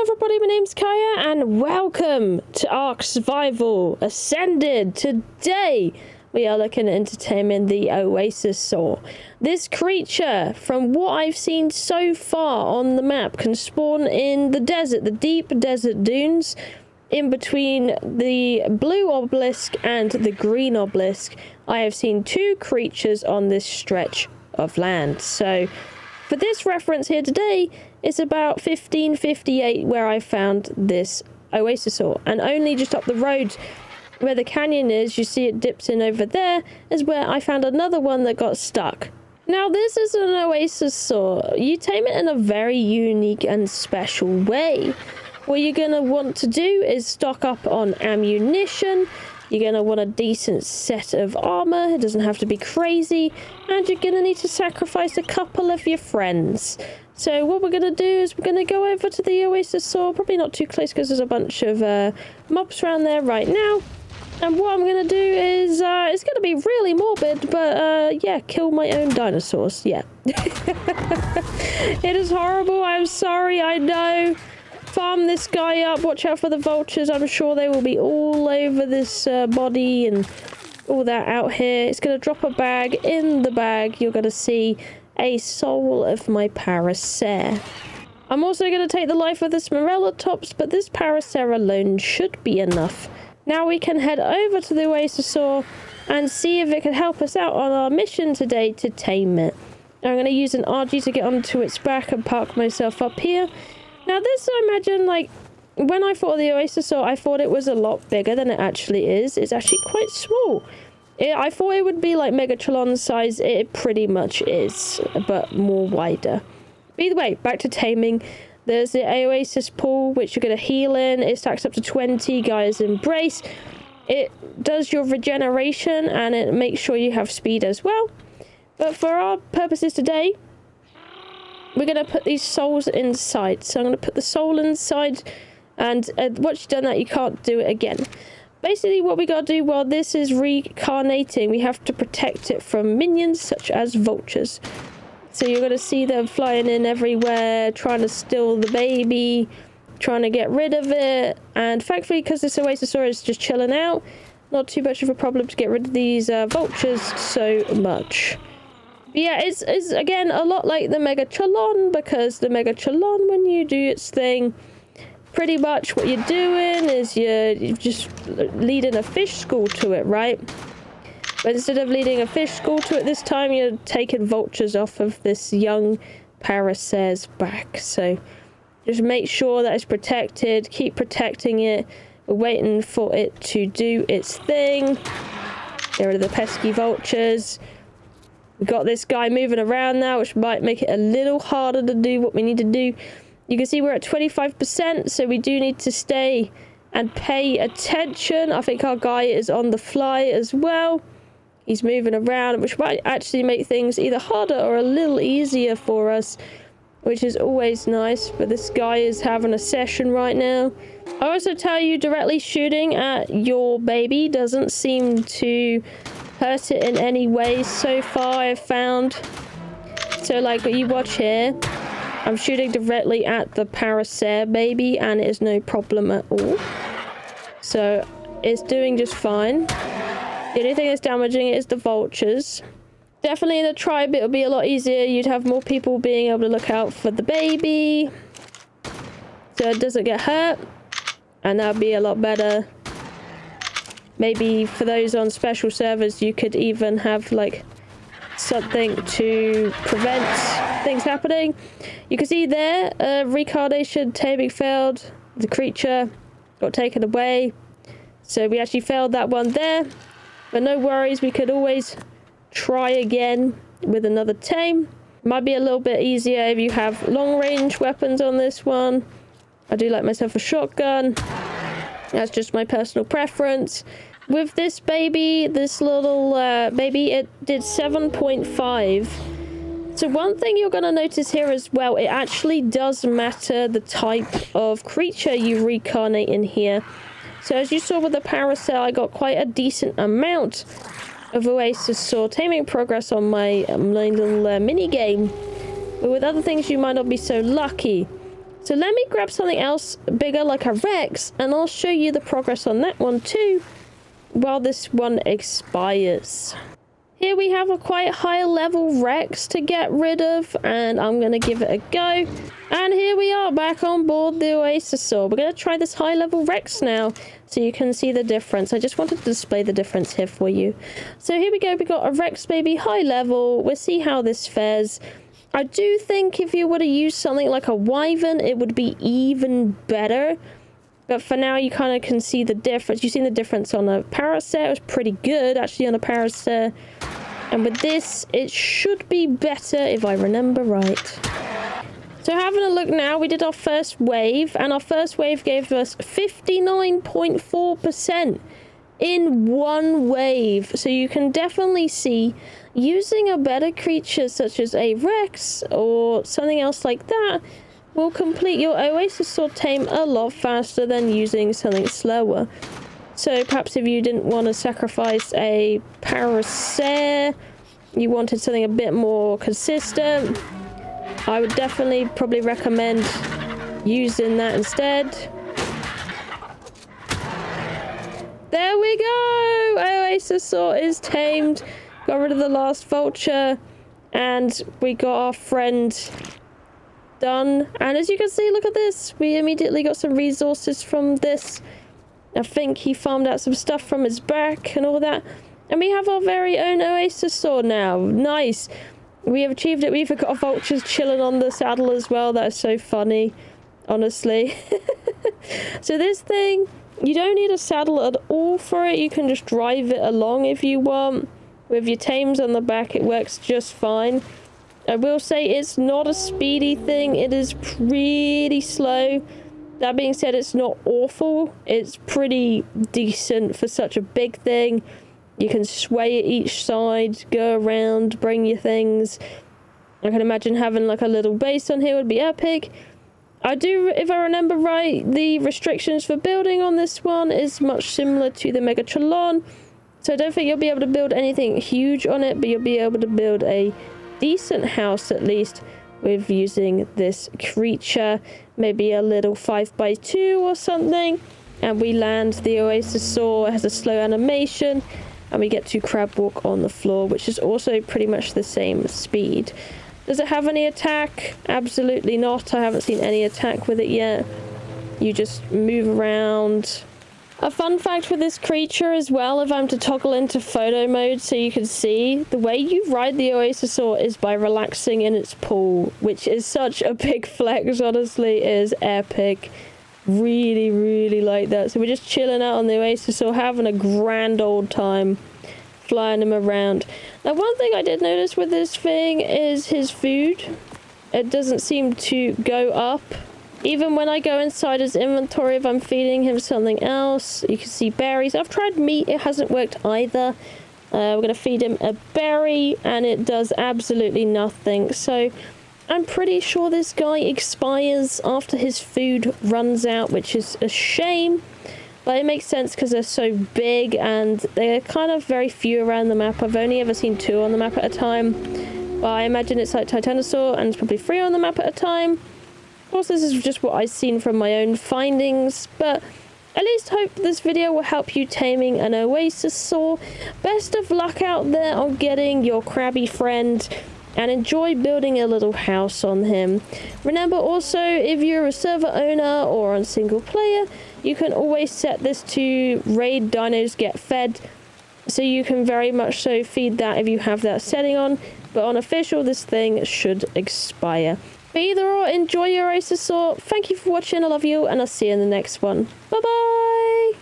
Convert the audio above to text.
everybody, my name's Kiah and welcome to ARK Survival Ascended. Today we are looking into taming the OASISAUR. This creature, from what I've seen so far on the map, can spawn in the desert, the deep desert dunes, in between the blue obelisk and the green obelisk. I have seen two creatures on this stretch of land. So for this reference here today, it's about 1558 where I found this OASISAUR, and only just up the road where the canyon is, you see it dips in over there, is where I found another one that got stuck. Now this is an OASISAUR. You tame it in a very unique and special way. What you're going to want to do is stock up on ammunition. You're going to want a decent set of armor. It doesn't have to be crazy. And you're going to need to sacrifice a couple of your friends. So what we're going to do is we're going to go over to the OASISAUR. Probably not too close because there's a bunch of mobs around there right now. And what I'm going to do is, it's going to be really morbid, but yeah, kill my own dinosaurs. Yeah. It is horrible. I'm sorry, I know. Farm this guy up. Watch out for the vultures. I'm sure they will be all over this body and all that out here. It's going to drop a bag. In the bag, you're going to see a soul of my Parasaur. I'm also going to take the life of this Morellatops, but this Parasaur alone should be enough. Now we can head over to the OASISAUR and see if it can help us out on our mission today to tame it. I'm going to use an RG to get onto its back and park myself up here. Now this, I imagine, like, when I thought of the OASISAUR, I thought it was a lot bigger than it actually is. It's actually quite small. I thought it would be like Megatron size. It pretty much is, but more wider. Either way, back to taming. There's the Oasis pool, which you're going to heal in. It stacks up to 20, guys. Embrace. It does your regeneration, and it makes sure you have speed as well. But for our purposes today, we're going to put these souls inside. So I'm going to put the soul inside, and once you've done that, you can't do it again. Basically, what we got to do while this is reincarnating, we have to protect it from minions such as vultures. So you're going to see them flying in everywhere, trying to steal the baby, trying to get rid of it. And thankfully, because this OASISAUR is just chilling out, not too much of a problem to get rid of these vultures so much. But yeah, it's again a lot like the Megatron, because the Megatron, when you do its thing, pretty much what you're doing is you're just leading a fish school to it, right? But instead of leading a fish school to it this time, you're taking vultures off of this young Parasaur's back. So just make sure that it's protected. Keep protecting it. We're waiting for it to do its thing. Get rid of the pesky vultures. We've got this guy moving around now, which might make it a little harder to do what we need to do. You can see we're at 25%, so we do need to stay and pay attention. I think our guy is on the fly as well. He's moving around, which might actually make things either harder or a little easier for us, which is always nice. But this guy is having a session right now. I also tell you, directly shooting at your baby doesn't seem to hurt it in any way so far, I've found. So like what you watch here, I'm shooting directly at the Parasaur baby and it is no problem at all. So it's doing just fine. The only thing that's damaging it is the vultures. Definitely in a tribe it would be a lot easier. You'd have more people being able to look out for the baby, so it doesn't get hurt. And that would be a lot better. Maybe for those on special servers, you could even have like something to prevent things happening. You can see there, reincarnation, taming failed. The creature got taken away. So we actually failed that one there. But no worries, we could always try again with another tame. Might be a little bit easier if you have long range weapons on this one. I do like myself a shotgun. That's just my personal preference. With this baby, this little baby, it did 7.5. So one thing you're going to notice here as well, it actually does matter the type of creature you reincarnate in here. So as you saw with the Parasaur, I got quite a decent amount of OASISAUR taming progress on my little mini game. But with other things, you might not be so lucky. So let me grab something else bigger like a Rex, and I'll show you the progress on that one too while this one expires. Here we have a quite high level Rex to get rid of, and I'm going to give it a go. And here we are back on board the OASISAUR. We're going to try this high level Rex now so you can see the difference. I just wanted to display the difference here for you. So here we go. We got a Rex baby high level. We'll see how this fares. I do think if you were to use something like a Wyvern, it would be even better. But for now, you kind of can see the difference. You've seen the difference on a Parasaur. It was pretty good, actually, on a Parasaur. And with this, it should be better if I remember right. So having a look now, we did our first wave. And our first wave gave us 59.4% in one wave. So you can definitely see using a better creature such as a Rex or something else like that will complete your OASISAUR tame a lot faster than using something slower. So perhaps if you didn't want to sacrifice a Parasaur, you wanted something a bit more consistent, I would definitely probably recommend using that instead. There we go! OASISAUR is tamed. Got rid of the last vulture, and we got our friend done. And as you can see, look at this. We immediately got some resources from this. I think he farmed out some stuff from his back and all that. And we have our very own OASISAUR now. Nice. We have achieved it. We even got our vultures chilling on the saddle as well. That is so funny, honestly. So this thing, you don't need a saddle at all for it. You can just drive it along if you want. With your tames on the back, it works just fine. I will say it's not a speedy thing. It is pretty slow. That being said, it's not awful. It's pretty decent for such a big thing. You can sway it each side, go around, bring your things. I can imagine having like a little base on here would be epic. I do, if I remember right, the restrictions for building on this one is much similar to the Megatron. So I don't think you'll be able to build anything huge on it, but you'll be able to build a decent house at least with using this creature. Maybe a little 5x2 or something. And we land the OASISAUR. It has a slow animation. And we get to crab walk on the floor, which is also pretty much the same speed. Does it have any attack? Absolutely not. I haven't seen any attack with it yet. You just move around. A fun fact with this creature as well, if I'm to toggle into photo mode so you can see, the way you ride the OASISAUR is by relaxing in its pool, which is such a big flex, honestly. It is epic. Really, really like that. So we're just chilling out on the OASISAUR, having a grand old time, flying him around. Now, one thing I did notice with this thing is his food. It doesn't seem to go up. Even when I go inside his inventory, if I'm feeding him something else, you can see berries. I've tried meat, it hasn't worked either. We're going to feed him a berry, and it does absolutely nothing. So I'm pretty sure this guy expires after his food runs out, which is a shame. But it makes sense because they're so big, and they're kind of very few around the map. I've only ever seen 2 on the map at a time. But I imagine it's like Titanosaur, and it's probably 3 on the map at a time. Of course, this is just what I've seen from my own findings, but at least hope this video will help you taming an OASISAUR. Best of luck out there on getting your crabby friend, and enjoy building a little house on him. Remember also, if you're a server owner or on single player, you can always set this to raid dinos get fed, so you can very much so feed that if you have that setting on. But on official, this thing should expire. But either or, enjoy your OASISAUR. Thank you for watching. I love you, and I'll see you in the next one. Bye bye.